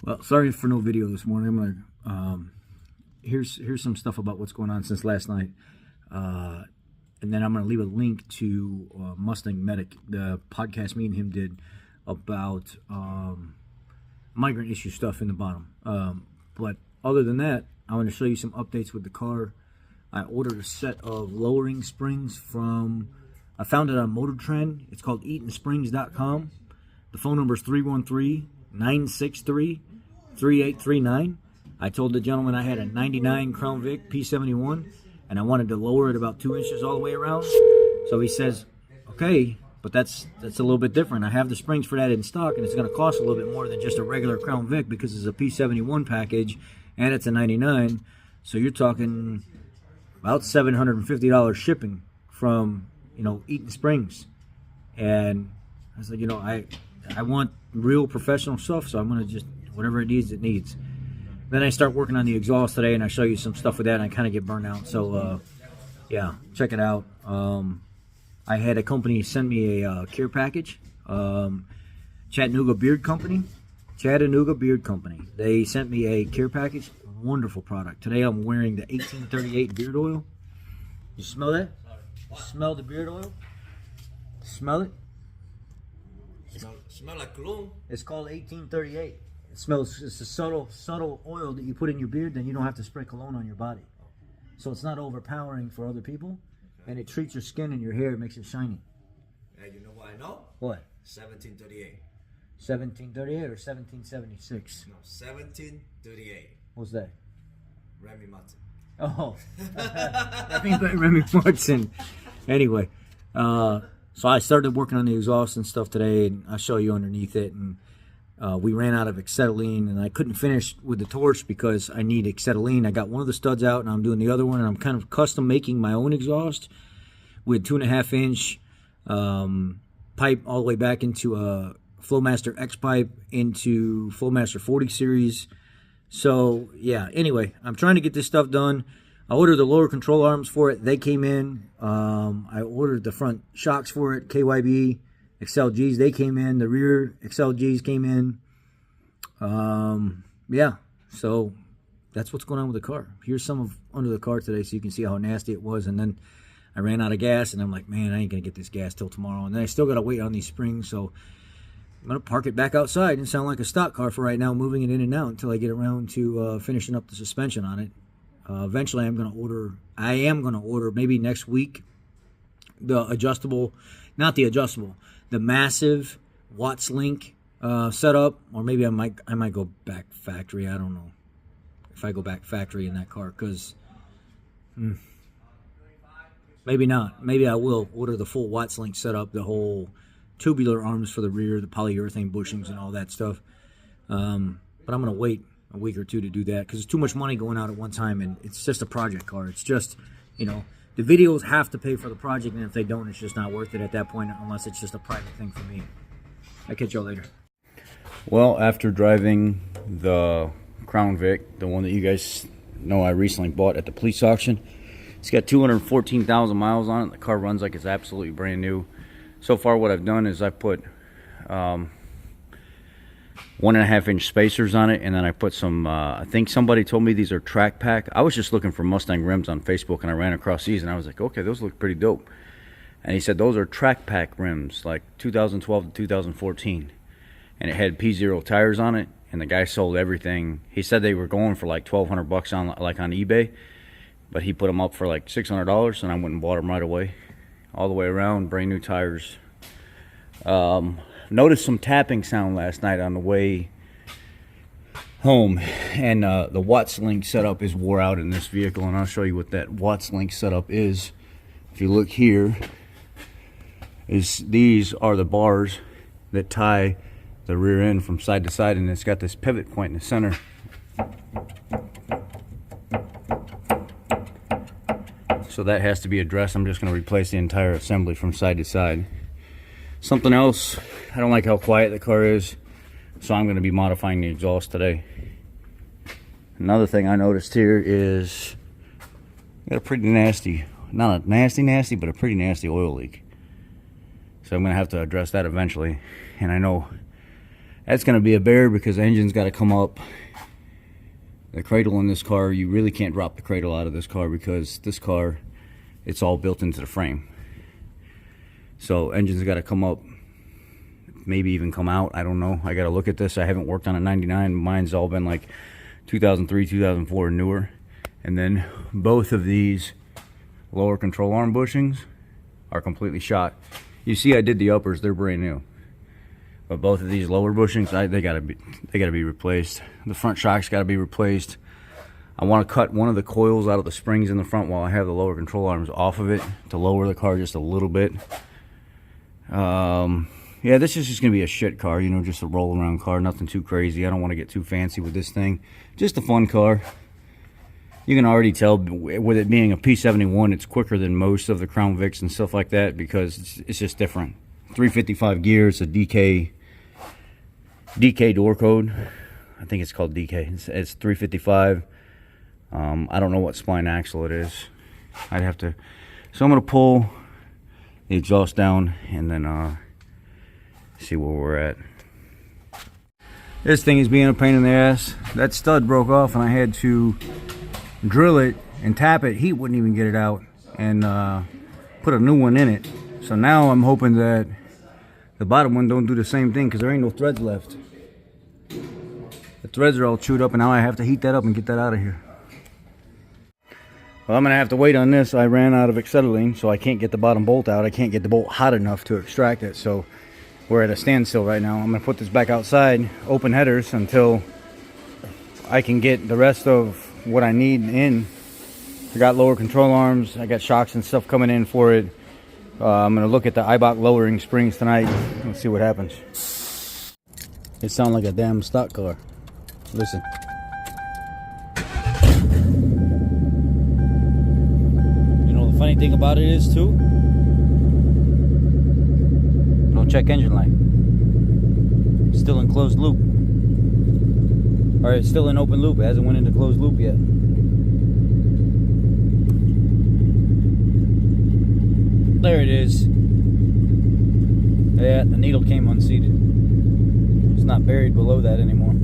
Well, sorry for no video this morning. I'm gonna here's some stuff about what's going on since last night, and then I'm gonna leave a link to Mustang Medic, the podcast me and him did about migrant issue stuff in the bottom. But other than that, I want to show you some updates with the car. I ordered a set of lowering springs from. I found it on Motor Trend. It's called EatonSprings.com. The phone number is 313-963-3839. I told the gentleman I had a 99 Crown Vic P71 and I wanted to lower it about 2 inches all the way around. So he says, okay, but that's a little bit different. I have the springs for that in stock, and it's going to cost a little bit more than just a regular Crown Vic because it's a P71 package and it's a 99. So you're talking about $750 shipping from, Eaton Springs. And I was like, I want real professional stuff, so I'm going to just, whatever it needs, it needs. Then I start working on the exhaust today, and I show you some stuff with that, and I kind of get burned out. So, yeah, check it out. I had a company send me a care package. Chattanooga Beard Company. They sent me a care package. Wonderful product. Today I'm wearing the 1838 beard oil. You smell that? You smell the beard oil? Smell it? Smell like cologne. It's called 1838. It smells. It's a subtle oil that you put in your beard. Then you don't have to spray cologne on your body, so it's not overpowering for other people, and it treats your skin and your hair. It makes it shiny. Hey, you know what I know? What? 1738. 1738 or 1776? No, 1738. What's that? Remy Martin. Oh, Remy Martin. Anyway, so I started working on the exhaust and stuff today, and I'll show you underneath it. And we ran out of acetylene, and I couldn't finish with the torch because I need acetylene. I got one of the studs out, and I'm doing the other one, and I'm kind of custom making my own exhaust with 2.5 inch pipe all the way back into a Flowmaster X pipe into Flowmaster 40 series. So yeah, anyway, I'm trying to get this stuff done. I ordered the lower control arms for it. They came in. I ordered the front shocks for it, KYB XLGs. They came in. The rear XLGs came in. Yeah, so that's what's going on with the car. Here's some of under the car today so you can see how nasty it was. And then I ran out of gas, and I'm like, man, I ain't going to get this gas till tomorrow. And then I still got to wait on these springs, so I'm going to park it back outside and sound like a stock car for right now, moving it in and out until I get around to finishing up the suspension on it. Eventually, I am going to order maybe next week the massive Watts Link setup, or maybe I might go back factory. I don't know if I go back factory in that car, because maybe not. Maybe I will order the full Watts Link setup, the whole tubular arms for the rear, the polyurethane bushings and all that stuff. But I'm going to wait a week or two to do that because it's too much money going out at one time, and it's just a project car. It's just, the videos have to pay for the project, and if they don't, it's just not worth it at that point unless it's just a private thing for me. I'll catch y'all later. Well, after driving the Crown Vic, the one that you guys know I recently bought at the police auction, it's got 214,000 miles on it. The car runs like it's absolutely brand new. So far what I've done is I put 1.5 inch spacers on it, and then I put some, I think somebody told me these are track pack. I was just looking for Mustang rims on Facebook, and I ran across these, and I was like, okay, those look pretty dope. And he said those are track pack rims, like 2012 to 2014. And it had P0 tires on it, and the guy sold everything. He said they were going for like $1,200 on eBay, but he put them up for like $600, and I went and bought them right away. All the way around, brand new tires. Noticed some tapping sound last night on the way home, and the Watts Link setup is wore out in this vehicle, and I'll show you what that Watts Link setup is. If you look here, these are the bars that tie the rear end from side to side, and it's got this pivot point in the center. So that has to be addressed. I'm just going to replace the entire assembly from side to side. Something else, I don't like how quiet the car is, so I'm going to be modifying the exhaust today. Another thing I noticed here is got a pretty nasty, not a nasty, but a pretty nasty oil leak. So I'm going to have to address that eventually. And I know That's going to be a bear because the engine's got to come up. The cradle in this car, you really can't drop the cradle out of this car because this car, it's all built into the frame. So engine's got to come up, maybe even come out. I don't know. I got to look at this. I haven't worked on a 99. Mine's all been like 2003, 2004 newer. And then both of these lower control arm bushings are completely shot. You see I did the uppers, they're brand new. But both of these lower bushings, they gotta be replaced. The front shock's gotta be replaced. I want to cut one of the coils out of the springs in the front while I have the lower control arms off of it to lower the car just a little bit. Yeah, this is just gonna be a shit car, you know, just a roll around car, nothing too crazy. I don't want to get too fancy with this thing. Just a fun car. You can already tell with it being a P71, it's quicker than most of the Crown Vics and stuff like that because it's just different. 355 gears, a DK door code. I think it's called DK. It's 355. I don't know what spline axle it is. I'd have to. So I'm gonna pull the exhaust down and then see where we're at. This thing is being a pain in the ass. That stud broke off and I had to drill it and tap it. Heat wouldn't even get it out, and put a new one in it. So now I'm hoping that the bottom one don't do the same thing because there ain't no threads left. The threads are all chewed up and now I have to heat that up and get that out of here. Well, I'm gonna have to wait on this. I ran out of acetylene, so I can't get the bottom bolt out. I can't get the bolt hot enough to extract it, so we're at a standstill right now. I'm gonna put this back outside, open headers, until I can get the rest of what I need in. I got lower control arms, I got shocks and stuff coming in for it. I'm gonna look at the Eibach lowering springs tonight and see what happens. It sounds like a damn stock car. Listen. You know the funny thing about it is too? No check engine light. Still in closed loop. Or it's still in open loop. It hasn't went into closed loop yet. There it is. Yeah, the needle came unseated. It's not buried below that anymore.